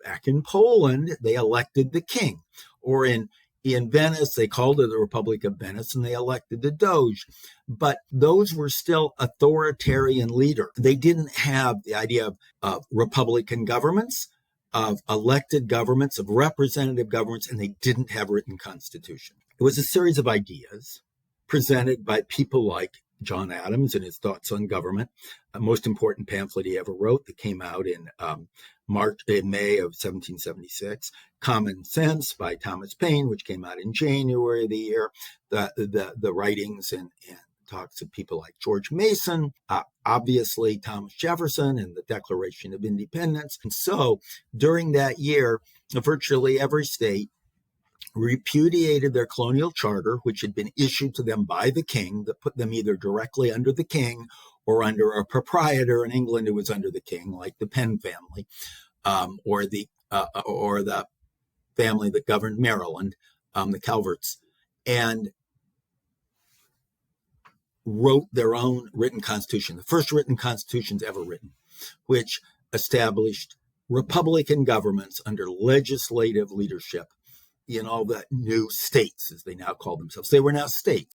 Back in Poland, they elected the king. Or in Venice, they called it the Republic of Venice, and they elected the Doge. But those were still authoritarian leaders. They didn't have the idea of republican governments, of elected governments, of representative governments, and they didn't have written constitution. It was a series of ideas presented by people like John Adams and his Thoughts on Government, the most important pamphlet he ever wrote that came out in May of 1776. Common Sense by Thomas Paine, which came out in January of the year. The writings and talks of people like George Mason, obviously Thomas Jefferson and the Declaration of Independence. And so during that year, virtually every state repudiated their colonial charter, which had been issued to them by the king, that put them either directly under the king or under a proprietor. In England, it was under the king, like the Penn family, or the family that governed Maryland, the Calverts, and wrote their own written constitution, the first written constitutions ever written, which established republican governments under legislative leadership in all the new states, as they now call themselves. They were now states.